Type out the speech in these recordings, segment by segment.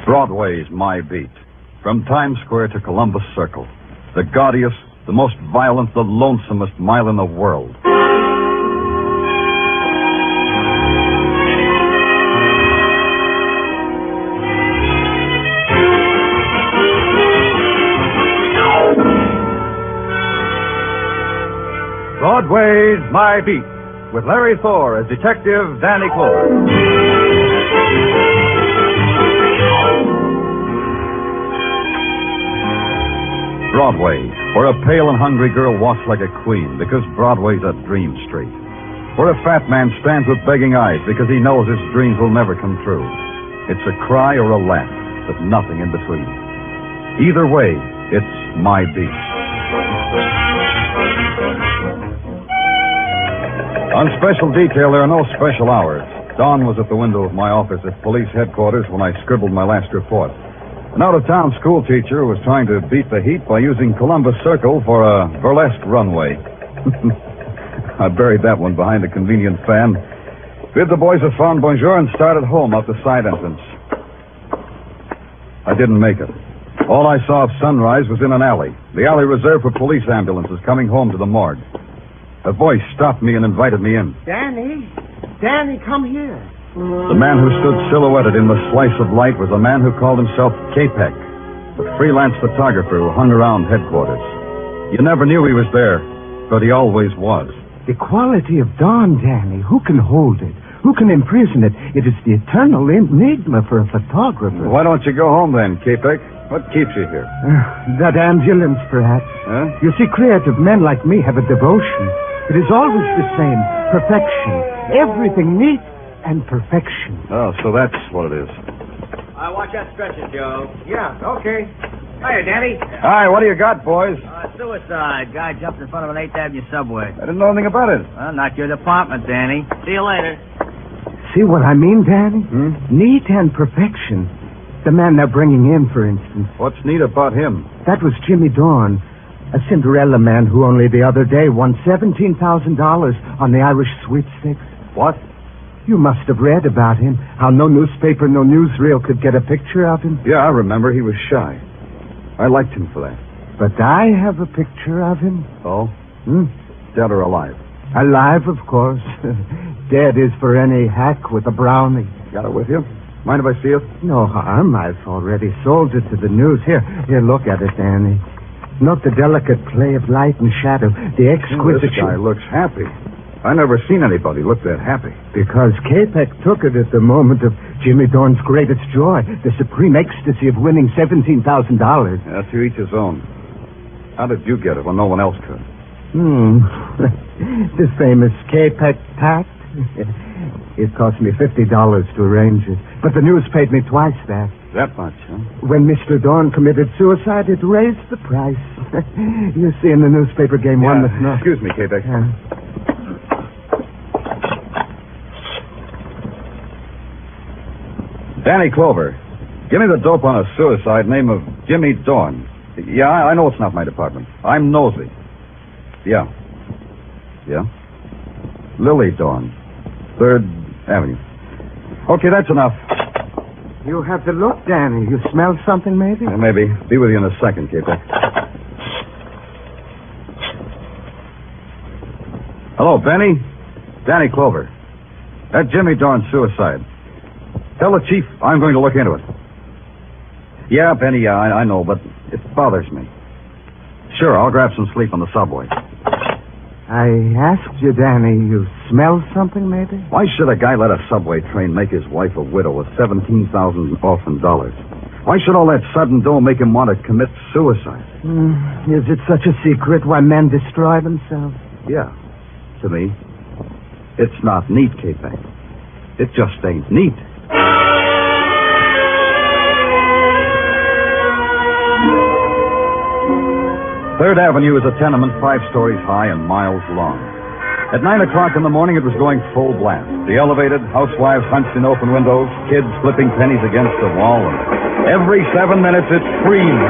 Broadway's my beat. From Times Square to Columbus Circle. The gaudiest, the most violent, the lonesomest mile in the world. Broadway's My Beat, with Larry Thor as Detective Danny Clover. Broadway, where a pale and hungry girl walks like a queen because Broadway's a dream street. Where a fat man stands with begging eyes because he knows his dreams will never come true. It's a cry or a laugh, but nothing in between. Either way, it's my beat. On special detail, there are no special hours. Dawn was at the window of my office at police headquarters when I scribbled my last report. An out-of-town school teacher was trying to beat the heat by using Columbus Circle for a burlesque runway. I buried that one behind a convenient fan, bid the boys a fond bonjour, and started home out the side entrance. I didn't make it. All I saw of sunrise was in an alley, the alley reserved for police ambulances coming home to the morgue. A voice stopped me and invited me in. Danny, come here. The man who stood silhouetted in the slice of light was a man who called himself Capek, the freelance photographer who hung around headquarters. You never knew he was there, but he always was. The quality of dawn, Danny. Who can hold it? Who can imprison it? It is the eternal enigma for a photographer. Why don't you go home then, Capek? What keeps you here? That ambulance, perhaps. Huh? You see, creative men like me have a devotion. It is always the same. Perfection. Everything neat and perfection. Oh, so that's what it is. Watch that stretcher, Joe. Yeah, okay. Hiya, Danny. Hi, what do you got, boys? Suicide. Guy jumped in front of an 8th Avenue subway. I didn't know anything about it. Well, not your department, Danny. See you later. See what I mean, Danny? Neat and perfection. The man they're bringing in, for instance. What's neat about him? That was Jimmy Dorn, a Cinderella man who only the other day won $17,000 on the Irish sweepstakes. What? You must have read about him, how no newspaper, no newsreel could get a picture of him. Yeah, I remember. He was shy. I liked him for that. But I have a picture of him. Oh? Dead or alive? Alive, of course. Dead is for any hack with a brownie. Got it with you? Mind if I see it? No harm. I've already sold it to the news. Here, look at it, Danny. Note the delicate play of light and shadow, the exquisite... This guy looks happy. I never seen anybody look that happy. Because Capek took it at the moment of Jimmy Dorn's greatest joy, the supreme ecstasy of winning $17,000. Yeah, to each his own. How did you get it when no one else could? The famous Capek tact. It cost me $50 to arrange it. But the news paid me twice that. That much, huh? When Mr. Dorn committed suicide, it raised the price. You see, in the newspaper game one that's not... Excuse me, Capek. Danny Clover, give me the dope on a suicide name of Jimmy Dorn. Yeah, I know it's not my department. I'm nosy. Yeah. Lily Dorn, 3rd Avenue. Okay, that's enough. You have the look, Danny. You smell something, maybe? Maybe. Be with you in a second, Capek. Hello, Benny. Danny Clover. That Jimmy Dorn suicide. Tell the chief I'm going to look into it. Yeah, Benny, I know, but it bothers me. Sure, I'll grab some sleep on the subway. I asked you, Danny, you smell something, maybe? Why should a guy let a subway train make his wife a widow with $17,000 orphan dollars? Why should all that sudden dough make him want to commit suicide? Is it such a secret why men destroy themselves? Yeah, to me. It's not neat, Capek. It just ain't neat. 3rd Avenue is a tenement 5 stories high and miles long. At 9 o'clock in the morning, it was going full blast. The elevated, housewives hunched in open windows, kids flipping pennies against the wall, and every 7 minutes it screamed.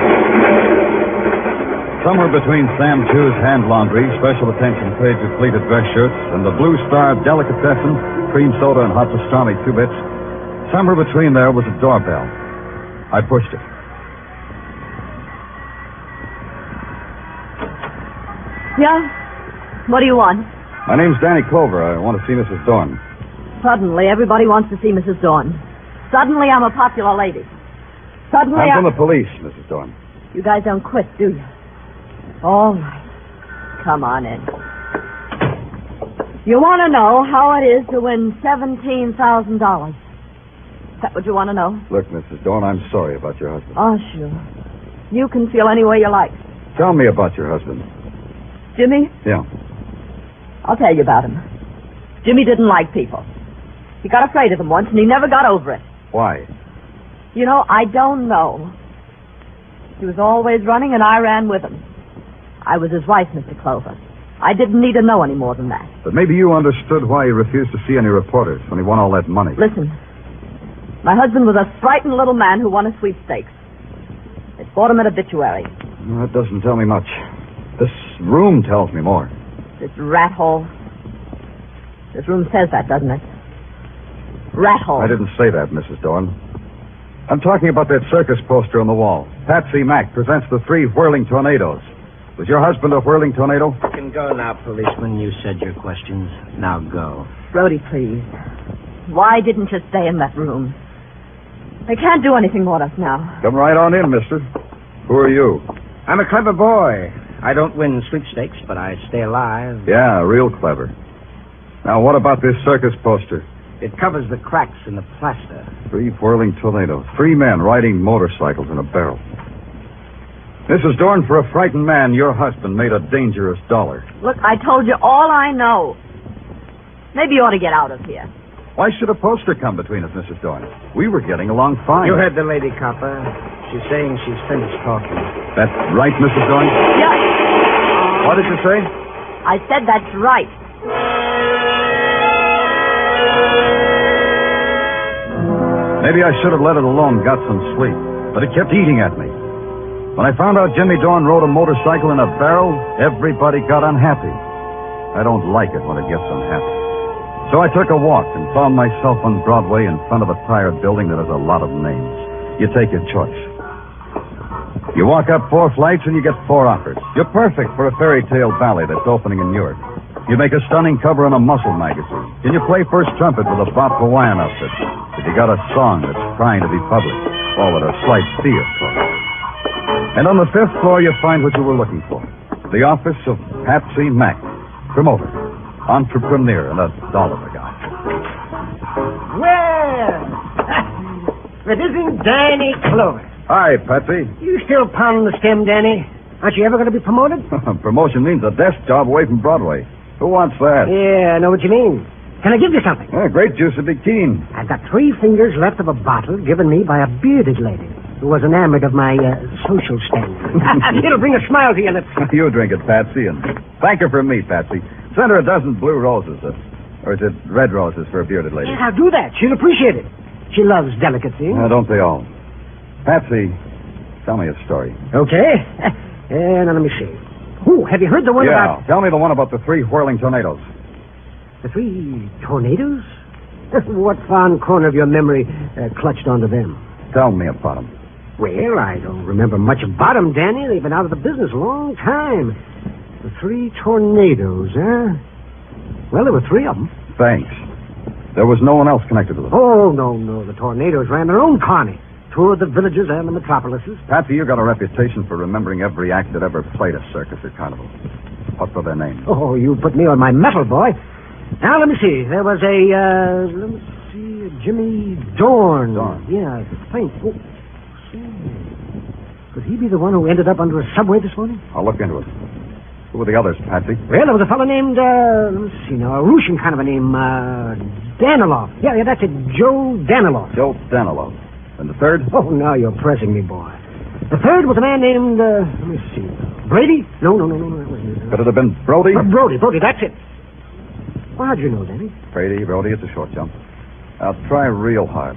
Somewhere between Sam Chu's hand laundry, special attention paid to pleated dress shirts, and the Blue Star delicatessen, cream soda and hot pastrami 2 bits, somewhere between there was a doorbell. I pushed it. Yeah? What do you want? My name's Danny Clover. I want to see Mrs. Dorn. Suddenly, everybody wants to see Mrs. Dorn. Suddenly, I'm a popular lady. Suddenly, I'm from the police, Mrs. Dorn. You guys don't quit, do you? All right. Come on in. You want to know how it is to win $17,000. Is that what you want to know? Look, Mrs. Dorn, I'm sorry about your husband. Oh, sure. You can feel any way you like. Tell me about your husband. Jimmy? Yeah. I'll tell you about him. Jimmy didn't like people. He got afraid of them once, and he never got over it. Why? You know, I don't know. He was always running, and I ran with him. I was his wife, Mr. Clover. I didn't need to know any more than that. But maybe you understood why he refused to see any reporters when he won all that money. Listen, my husband was a frightened little man who won a sweepstakes. It bought him an obituary. That doesn't tell me much. This room tells me more. This rat hole. This room says that, doesn't it? Rat hole. I didn't say that, Mrs. Dorn. I'm talking about that circus poster on the wall. Patsy Mack presents the 3 whirling tornadoes. Was your husband a whirling tornado? You can go now, policeman. You said your questions. Now go. Brody, please. Why didn't you stay in that room? They can't do anything more to us now. Come right on in, mister. Who are you? I'm a clever boy. I don't win sweepstakes, but I stay alive. Yeah, real clever. Now, what about this circus poster? It covers the cracks in the plaster. 3 whirling tornadoes. 3 men riding motorcycles in a barrel. Mrs. Dorn, for a frightened man, your husband made a dangerous dollar. Look, I told you all I know. Maybe you ought to get out of here. Why should a poster come between us, Mrs. Dorn? We were getting along fine. You heard the lady, copper. She's saying she's finished talking. That's right, Mrs. Dorn? Yeah. What did you say? I said that's right. Maybe I should have let it alone, got some sleep. But it kept eating at me. When I found out Jimmy Dorn rode a motorcycle in a barrel, everybody got unhappy. I don't like it when it gets unhappy. So I took a walk and found myself on Broadway in front of a tired building that has a lot of names. You take your choice. You walk up 4 flights and you get 4 offers. You're perfect for a fairy tale ballet that's opening in Europe. You make a stunning cover in a muscle magazine. Can you play first trumpet with a Bob Hawaiian outfit? If you got a song that's trying to be published, or with a slight fee, of course. And on the 5th floor, you find what you were looking for. The office of Patsy Mack, promoter, entrepreneur, and a dollar guy. Well, it isn't Danny Clover. Hi, Patsy. You still pounding the stem, Danny? Aren't you ever going to be promoted? Promotion means a desk job away from Broadway. Who wants that? Yeah, I know what you mean. Can I give you something? Grape juice would be keen. I've got 3 fingers left of a bottle given me by a bearded lady who was enamored of my social standing. It'll bring a smile to your lips. You drink it, Patsy, and thank her for me, Patsy. Send her a dozen blue roses, or is it red roses for a bearded lady? Yeah, I'll do that. She'll appreciate it. She loves delicacy. Don't they all? Patsy, tell me a story. Okay. Now let me see. Oh, have you heard the one about... Tell me the one about the 3 whirling tornadoes. The 3 tornadoes? What fond corner of your memory clutched onto them? Tell me about them. Well, I don't remember much about them, Danny. They've been out of the business a long time. The 3 tornadoes, huh? Well, there were 3 of them. Thanks. There was no one else connected with them. Oh, no. The tornadoes ran their own carny. Toured the villages and the metropolises. Patsy, you got a reputation for remembering every act that ever played a circus or carnival. What were their names? Oh, you put me on my mettle, boy. Now, let me see. There was Jimmy Dorn. Dorn. Yeah, I think. Oh, see. Could he be the one who ended up under a subway this morning? I'll look into it. Who were the others, Patsy? Well, there was a fellow named, let me see now, a Russian kind of a name, Danilov. Yeah, that's it, Joe Danilov. Joe Danilov. And the 3rd? Oh, now you're pressing me, boy. The 3rd was a man named, let me see, Brady? No, that wasn't it. Could it have been Brody? Brody, that's it. Well, how'd you know, Danny? Brody, it's a short jump. I'll try real hard.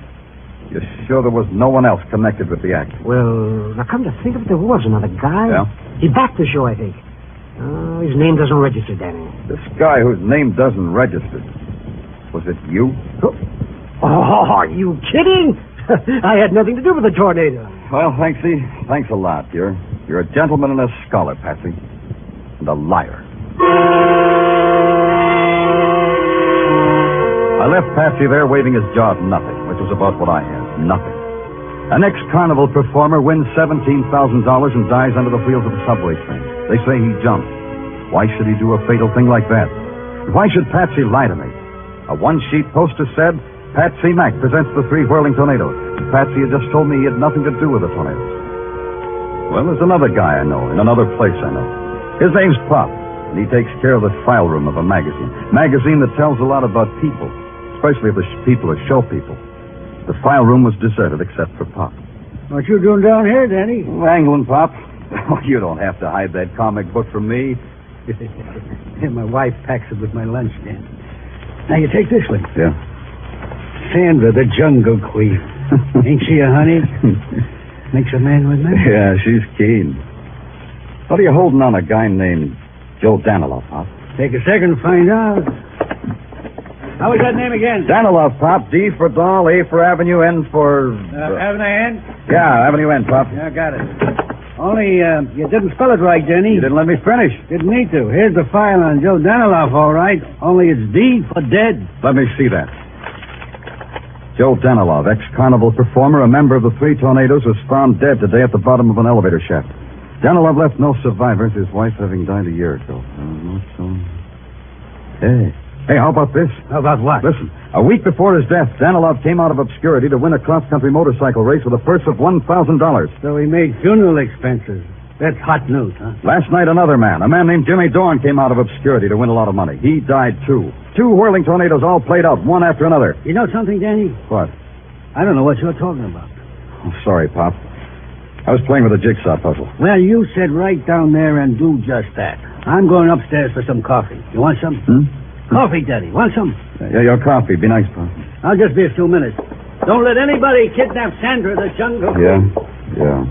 You're sure there was no one else connected with the act? Well, now come to think of it, there was another guy. Yeah? He backed the show, I think. His name doesn't register, Danny. This guy whose name doesn't register. Was it you? Oh, are you kidding? I had nothing to do with the tornado. Well, Thanksy, thanks a lot. You're a gentleman and a scholar, Patsy. And a liar. I left Patsy there waving his jaw at nothing, which was about what I had. Nothing. An ex-carnival performer wins $17,000 and dies under the wheels of a subway train. They say he jumped. Why should he do a fatal thing like that? Why should Patsy lie to me? A one-sheet poster said, Patsy Mack presents the 3 whirling tornadoes. Patsy had just told me he had nothing to do with the tornadoes. Well, there's another guy I know, in another place I know. His name's Pop, and he takes care of the file room of a magazine. Magazine that tells a lot about people, especially if the people are show people. The file room was deserted except for Pop. What you doing down here, Danny? Wrangling, Pop. Oh, you don't have to hide that comic book from me. My wife packs it with my lunch, Dan. Now, you take this one. Yeah. Sandra, the Jungle Queen. Ain't she a honey? Makes a man with me. Yeah, she's keen. What are you holding on a guy named Joe Danilov, Pop? Take a second to find out. How was that name again? Danilov, Pop. D for doll, A for avenue, N for... Avenue N? Yeah, avenue N, Pop. Yeah, got it. Only, you didn't spell it right, Denny. You didn't let me finish. Didn't need to. Here's the file on Joe Danilov, all right. Only it's D for dead. Let me see that. Joe Danilov, ex-carnival performer, a member of the 3 tornadoes, was found dead today at the bottom of an elevator shaft. Danilov left no survivors, his wife having died a year ago. Hey, how about this? How about what? Listen, a week before his death, Danilov came out of obscurity to win a cross-country motorcycle race with a purse of $1,000. So he made funeral expenses. That's hot news, huh? Last night, another man, a man named Jimmy Dorn, came out of obscurity to win a lot of money. He died, too. 2 whirling tornadoes all played out, one after another. You know something, Danny? What? I don't know what you're talking about. Oh, sorry, Pop. I was playing with a jigsaw puzzle. Well, you sit right down there and do just that. I'm going upstairs for some coffee. You want some? Coffee, Daddy. Want some? Yeah, your coffee. Be nice, Pop. I'll just be a few minutes. Don't let anybody kidnap Sandra, the Jungle. Yeah.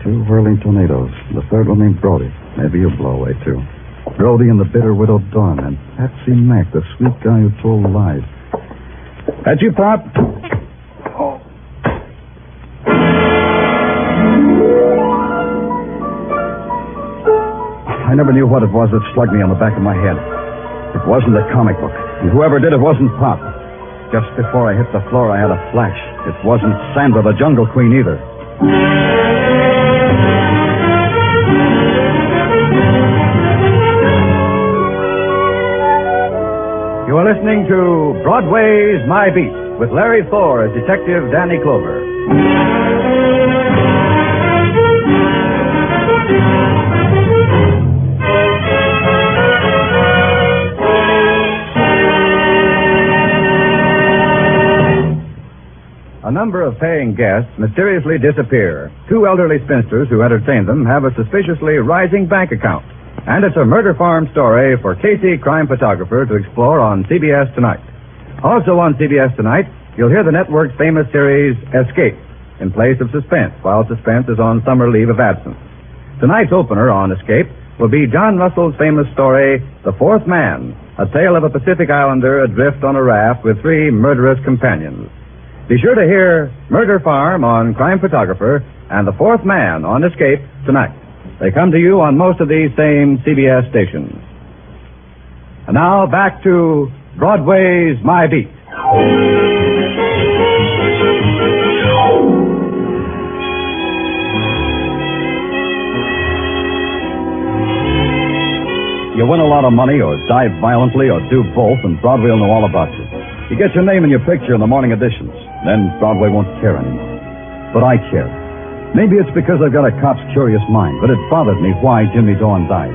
2 whirling tornadoes. The third one named Brody. Maybe you'll blow away, too. Brody and the bitter widow Dorn, and Patsy Mack, the sweet guy who told lies. That you, Pop? Oh. I never knew what it was that slugged me on the back of my head. It wasn't a comic book. And whoever did it wasn't Pop. Just before I hit the floor, I had a flash. It wasn't Sandra, the Jungle Queen, either. You are listening to Broadway's My Beat with Larry Thor as Detective Danny Clover. A number of paying guests mysteriously disappear. 2 elderly spinsters who entertain them have a suspiciously rising bank account. And it's a murder farm story for Casey, crime photographer, to explore on CBS Tonight. Also on CBS Tonight, you'll hear the network's famous series, Escape, in place of Suspense, while Suspense is on summer leave of absence. Tonight's opener on Escape will be John Russell's famous story, The Fourth Man, a tale of a Pacific Islander adrift on a raft with 3 murderous companions. Be sure to hear Murder Farm on Crime Photographer and The Fourth Man on Escape tonight. They come to you on most of these same CBS stations. And now back to Broadway's My Beat. You win a lot of money or die violently or do both, and Broadway will know all about you. You get your name and your picture in the morning editions. Then Broadway won't care anymore. But I care. Maybe it's because I've got a cop's curious mind, but it bothered me why Jimmy Dorn died.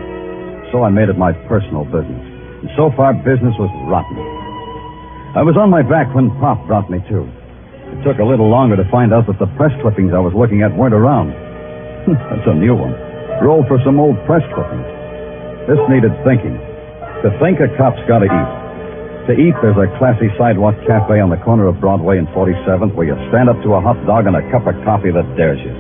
So I made it my personal business. And so far, business was rotten. I was on my back when Pop brought me to. It took a little longer to find out that the press clippings I was looking at weren't around. That's a new one. Rolled for some old press clippings. This needed thinking. To think, a cop's got to eat. To eat, there's a classy sidewalk cafe on the corner of Broadway and 47th where you stand up to a hot dog and a cup of coffee that dares you.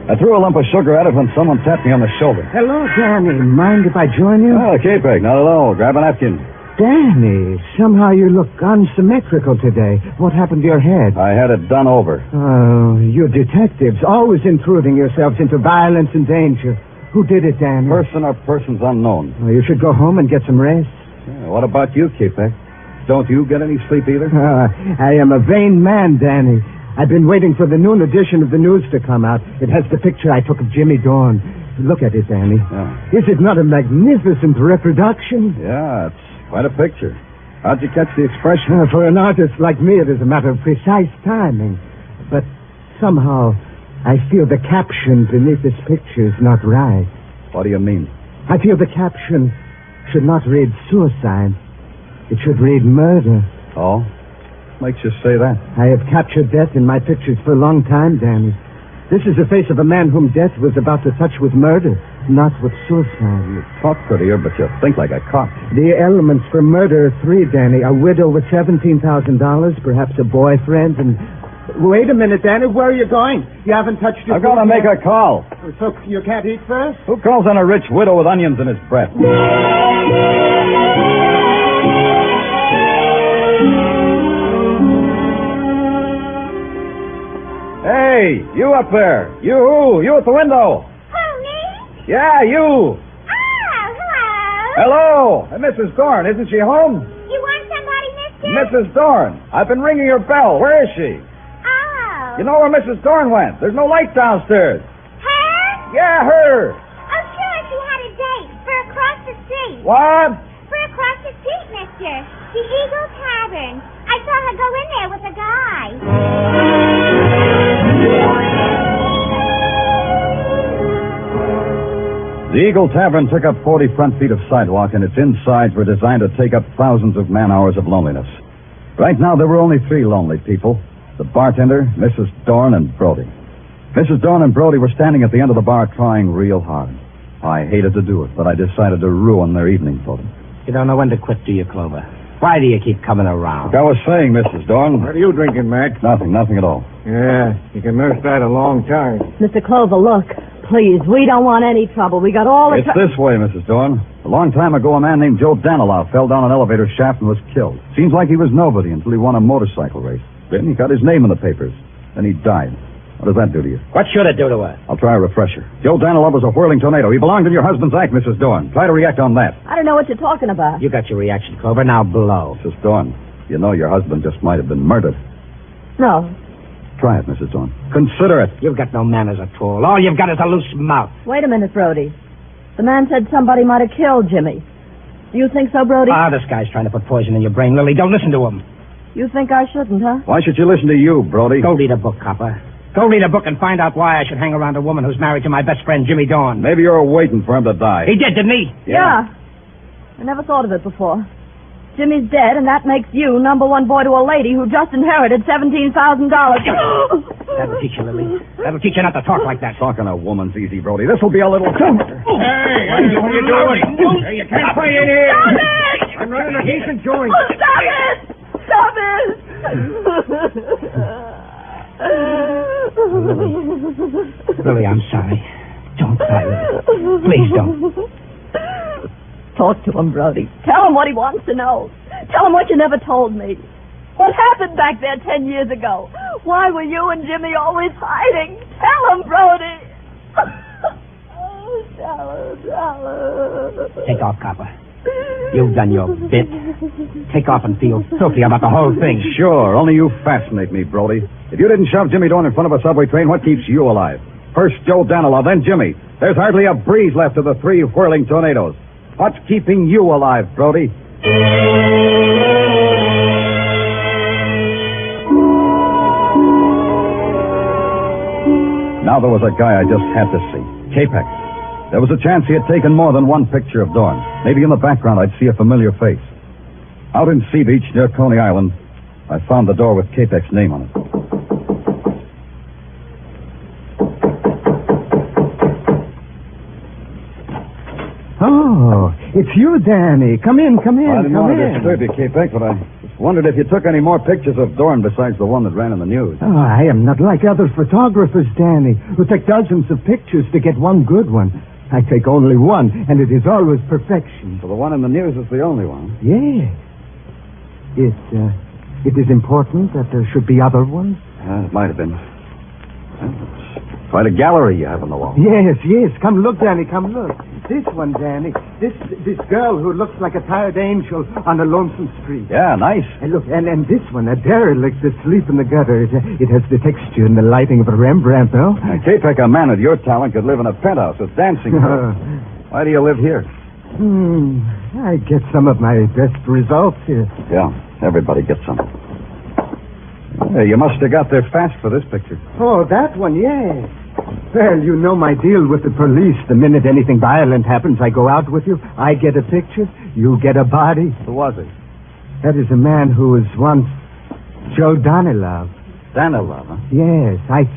I threw a lump of sugar at it when someone tapped me on the shoulder. Hello, Danny. Mind if I join you? Oh, okay, Peg. Not at all. Grab a napkin. Danny, somehow you look unsymmetrical today. What happened to your head? I had it done over. Oh, you detectives, always intruding yourselves into violence and danger. Who did it, Danny? Person or persons unknown. Oh, you should go home and get some rest. Yeah, what about you, K-Pack? Don't you get any sleep either? I am a vain man, Danny. I've been waiting for the noon edition of the news to come out. It has the picture I took of Jimmy Dorn. Look at it, Danny. Yeah. Is it not a magnificent reproduction? Yeah, it's quite a picture. How'd you catch the expression? For an artist like me, it is a matter of precise timing. But somehow, I feel the caption beneath this picture is not right. What do you mean? I feel the caption should not read suicide. It should read murder. Oh? Makes you say that? I have captured death in my pictures for a long time, Danny. This is the face of a man whom death was about to touch with murder, not with suicide. You talk prettier, but you think like a cop. The elements for murder are three, Danny. A widow with $17,000, perhaps a boyfriend, and... Wait a minute, Danny. Where are you going? You haven't touched your I've got to make a call. So you can't eat first? Who calls on a rich widow with onions in his breath? Hey, you up there. You at the window. Who, me? Yeah, you. Oh, hello. Hello. Mrs. Dorn, isn't she home? You want somebody, mister? Mrs. Dorn, I've been ringing your bell. Where is she? Oh. You know where Mrs. Dorn went? There's no light downstairs. Her? Yeah, her. Oh, sure, she had a date for across the street. What? For across the street, mister. The Eagle Tavern. I saw her go in there with a guy. The Eagle Tavern took up 40 front feet of sidewalk, and its insides were designed to take up thousands of man-hours of loneliness. Right now, there were only three lonely people. The bartender, Mrs. Dorn, and Brody. Mrs. Dorn and Brody were standing at the end of the bar trying real hard. I hated to do it, but I decided to ruin their evening for them. You don't know when to quit, do you, Clover? Why do you keep coming around? Like I was saying, Mrs. Dorn. What are you drinking, Mac? Nothing at all. Yeah, you can nurse that a long time. Mr. Clover, look. Please, we don't want any trouble. We got all the It's this way, Mrs. Dorn. A long time ago, a man named Joe Danilow fell down an elevator shaft and was killed. Seems like he was nobody until he won a motorcycle race. Then he got his name in the papers. Then he died. What does that do to you? What should it do to her? I'll try a refresher. Joe Danilow was a whirling tornado. He belonged in your husband's act, Mrs. Dorn. Try to react on that. I don't know what you're talking about. You got your reaction, Clover. Now blow. Mrs. Dorn, you know your husband just might have been murdered. No. Try it, Mrs. Dorn. Consider it. You've got no manners at all. All you've got is a loose mouth. Wait a minute, Brody. The man said somebody might have killed Jimmy. Do you think so, Brody? This guy's trying to put poison in your brain, Lily. Don't listen to him. You think I shouldn't, huh? Why should you listen to you, Brody? Go read a book, copper. Go read a book and find out why I should hang around a woman who's married to my best friend, Jimmy Dorn. Maybe you're waiting for him to die. He did, didn't he? Yeah. I never thought of it before. Jimmy's dead, and that makes you number one boy to a lady who just inherited $17,000. That'll teach you, Lily. That'll teach you not to talk like that. Talking to a woman's easy, Brody. This'll be a little... Hey, what are you doing? Hey, you can't play in here. Stop it! I'm running a decent joint. Stop it! Stop it! Lily, I'm sorry. Don't cry, Lily. Please don't. Talk to him, Brody. Tell him what he wants to know. Tell him what you never told me. What happened back there 10 years ago? Why were you and Jimmy always hiding? Tell him, Brody. Tell him. Take off, copper. You've done your bit. Take off and feel filthy about the whole thing. Sure, only you fascinate me, Brody. If you didn't shove Jimmy Dorn in front of a subway train, what keeps you alive? First Joe Danilow, then Jimmy. There's hardly a breeze left of the three whirling tornadoes. What's keeping you alive, Brody? Now there was a guy I just had to see. K-Pack. There was a chance he had taken more than one picture of Dorn. Maybe in the background I'd see a familiar face. Out in Sea Beach near Coney Island, I found the door with K-Pack's name on it. Oh, it's you, Danny. Come in. I didn't want to disturb you, K-Pack, but I just wondered if you took any more pictures of Dorn besides the one that ran in the news. Oh, I am not like other photographers, Danny, who take dozens of pictures to get one good one. I take only one, and it is always perfection. So the one in the news is the only one. Yes. It is important that there should be other ones? It might have been. Well, it's quite a gallery you have on the wall. Yes. Come look, Danny, come look. This one, Danny. This girl who looks like a tired angel on a lonesome street. Yeah, nice. And look, and this one, a derelict asleep in the gutter. It has the texture and the lighting of a Rembrandt, no? Now, K-Peck, a man of your talent could live in a penthouse with dancing. Why do you live here? I get some of my best results here. Yeah, everybody gets some. Hey, you must have got there fast for this picture. Oh, that one, yes. Well, you know my deal with the police. The minute anything violent happens, I go out with you. I get a picture. You get a body. Who was it? That is a man who was once Joe Danilov. Danilov, huh? Yes. I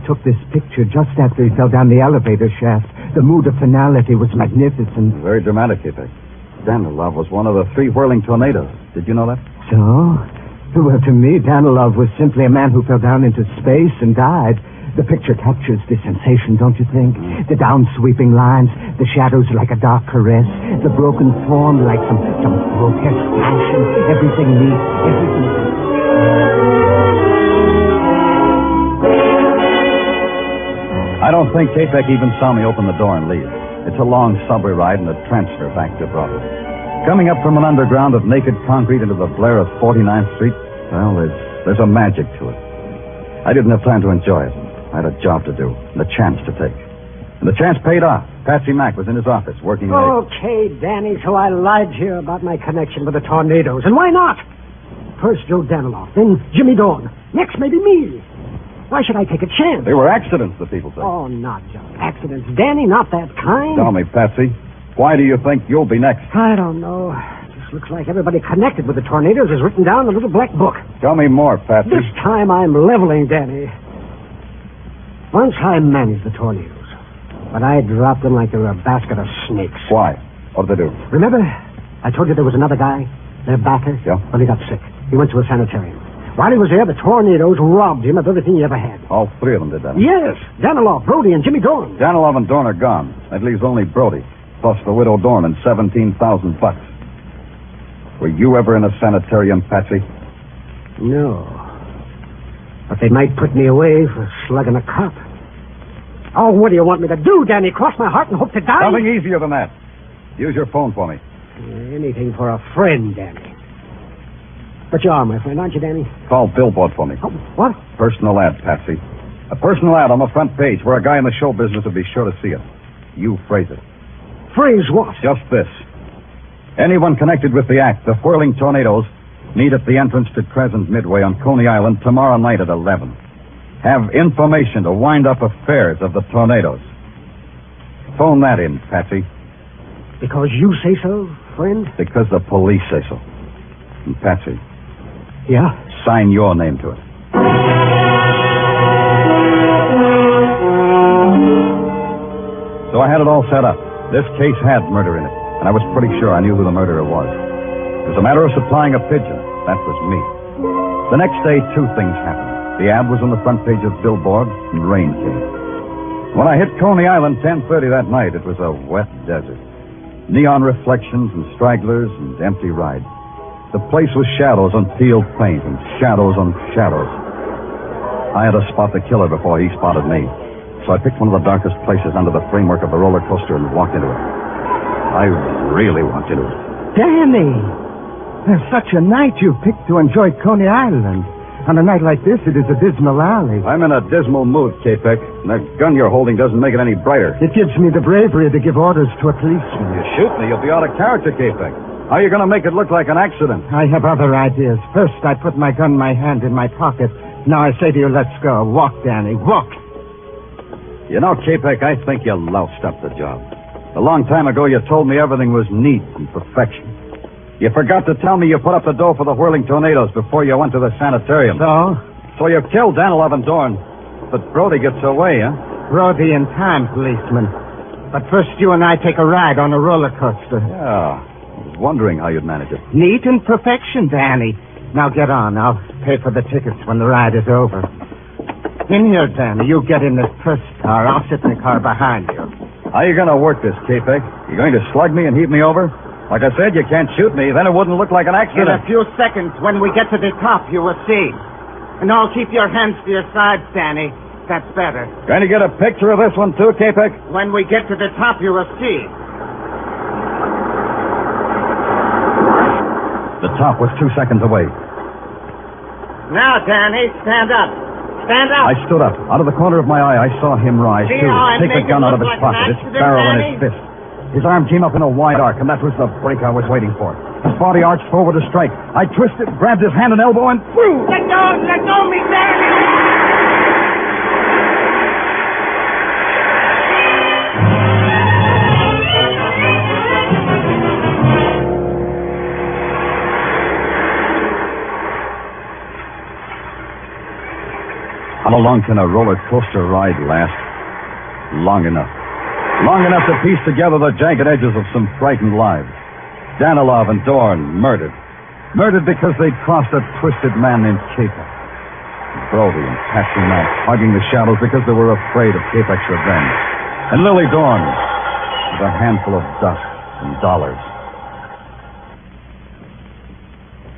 took this picture just after he fell down the elevator shaft. The mood of finality was magnificent. Very dramatic, K-Peck. Danilov was one of the 3 whirling tornadoes. Did you know that? So? Well, to me, Danilov was simply a man who fell down into space and died. The picture captures the sensation, don't you think? The down-sweeping lines, the shadows like a dark caress, the broken form like some grotesque passion, everything neat, everything... I don't think K-Peck even saw me open the door and leave. It's a long subway ride and a transfer back to Broadway. Coming up from an underground of naked concrete into the blare of 49th Street, well, there's a magic to it. I didn't have time to enjoy it. I had a job to do and a chance to take. And the chance paid off. Patsy Mack was in his office working late. Okay, Danny, so I lied to you about my connection with the tornadoes. And why not? First Joe Danilov, then Jimmy Dorn. Next, maybe me. Why should I take a chance? They were accidents, the people say. Oh, not just accidents. Danny, not that kind. Tell me, Patsy, why do you think you'll be next? I don't know. Just looks like everybody connected with the tornadoes is written down in a little black book. Tell me more, Patsy. This time I'm leveling, Danny. Once I managed the tornadoes, but I dropped them like they were a basket of snakes. Why? What did they do? Remember, I told you there was another guy, their backer? Yeah. Well, he got sick. He went to a sanitarium. While he was there, the tornadoes robbed him of everything he ever had. All 3 of them did that? Yes. Danilov, Brody, and Jimmy Dorn. Danilov and Dorn are gone. That leaves only Brody, plus the widow Dorn and $17,000. Were you ever in a sanitarium, Patsy? No. But they might put me away for slugging a cop. Oh, what do you want me to do, Danny? Cross my heart and hope to die? Nothing easier than that. Use your phone for me. Anything for a friend, Danny. But you are my friend, aren't you, Danny? Call Billboard for me. Oh, what? Personal ad, Patsy. A personal ad on the front page where a guy in the show business would be sure to see it. You phrase it. Phrase what? Just this. Anyone connected with the act, the whirling tornadoes, meet at the entrance to Crescent Midway on Coney Island tomorrow night at 11. Have information to wind up affairs of the tornadoes. Phone that in, Patsy. Because you say so, friend? Because the police say so. And Patsy. Yeah? Sign your name to it. So I had it all set up. This case had murder in it, and I was pretty sure I knew who the murderer was. It was a matter of supplying a pigeon. That was me. The next day, 2 things happened. The ad was on the front page of Billboard, and rain came. When I hit Coney Island 10:30 that night, it was a wet desert. Neon reflections and stragglers and empty rides. The place was shadows on peeled paint and shadows on shadows. I had to spot the killer before he spotted me. So I picked one of the darkest places under the framework of the roller coaster and walked into it. I really walked into it. Danny! There's such a night you've picked to enjoy Coney Island. On a night like this, it is a dismal alley. I'm in a dismal mood, K-Peck. And that gun you're holding doesn't make it any brighter. It gives me the bravery to give orders to a policeman. You shoot me, you'll be out of character, K-Peck. How are you going to make it look like an accident? I have other ideas. First, I put my gun in my hand in my pocket. Now I say to you, let's go. Walk, Danny, walk. You know, K-Peck, I think you loused up the job. A long time ago, you told me everything was neat and perfection. You forgot to tell me you put up the dough for the whirling tornadoes before you went to the sanitarium. So you killed Danilov and Dorn. But Brody gets away, huh? Brody in time, policeman. But first you and I take a ride on a roller coaster. Yeah. I was wondering how you'd manage it. Neat and perfection, Danny. Now get on. I'll pay for the tickets when the ride is over. In here, Danny. You get in this first car. I'll sit in the car behind you. How are you going to work this, K-Peck? You going to slug me and heave me over? Like I said, you can't shoot me. Then it wouldn't look like an In accident. a few seconds, when we get to the top, you will see. And now keep your hands to your sides, Danny. That's better. Going to get a picture of this one, too, K-Peck? When we get to the top, you will see. The top was 2 seconds away. Now, Danny, stand up. Stand up. I stood up. Out of the corner of my eye, I saw him rise, See too. how I Take the make gun it out of look his like an pocket, its accident, barrel in Danny? his fist. His arm came up in a wide arc, and that was the break I was waiting for. His body arched forward to strike. I twisted, grabbed his hand and elbow, and threw. Let go, me, Danny! How long can a roller coaster ride last? Long enough. Long enough to piece together the jagged edges of some frightened lives. Danilov and Dorn murdered. Murdered because they'd crossed a twisted man named K-Peck. Brody and Patsy Mack hugging the shadows because they were afraid of K-Peck's revenge. And Lily Dorn with a handful of dust and dollars.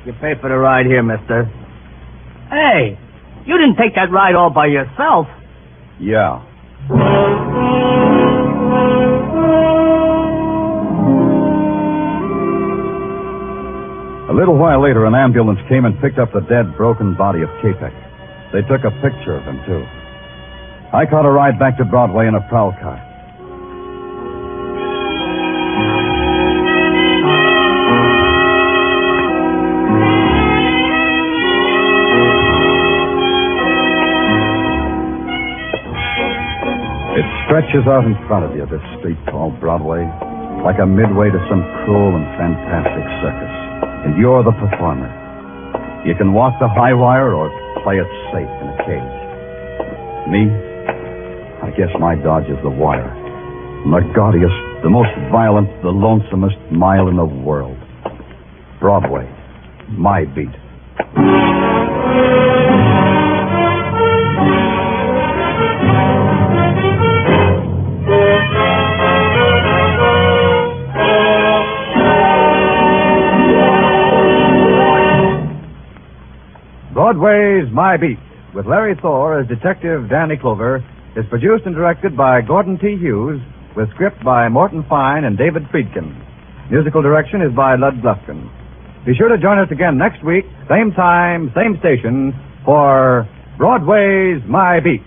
You pay for the ride here, mister. Hey, you didn't take that ride all by yourself. Yeah. A little while later, an ambulance came and picked up the dead, broken body of K-Peck. They took a picture of him, too. I caught a ride back to Broadway in a prowl car. It stretches out in front of you, this street called Broadway, like a midway to some cruel and fantastic circus. And you're the performer. You can walk the high wire or play it safe in a cage. Me? I guess my dodge is the wire. I'm the gaudiest, the most violent, the lonesomest mile in the world. Broadway. My beat. Broadway's My Beat, with Larry Thor as Detective Danny Clover, is produced and directed by Gordon T. Hughes, with script by Morton Fine and David Friedkin. Musical direction is by Lud Gluskin. Be sure to join us again next week, same time, same station, for Broadway's My Beat.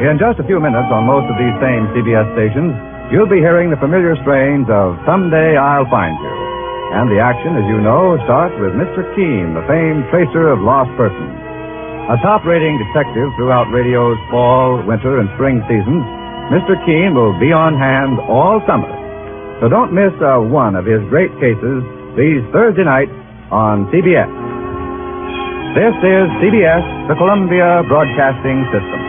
In just a few minutes on most of these same CBS stations, you'll be hearing the familiar strains of Someday I'll Find You. And the action, as you know, starts with Mr. Keene, the famed tracer of lost persons. A top-rating detective throughout radio's fall, winter, and spring seasons, Mr. Keene will be on hand all summer. So don't miss one of his great cases these Thursday nights on CBS. This is CBS, the Columbia Broadcasting System.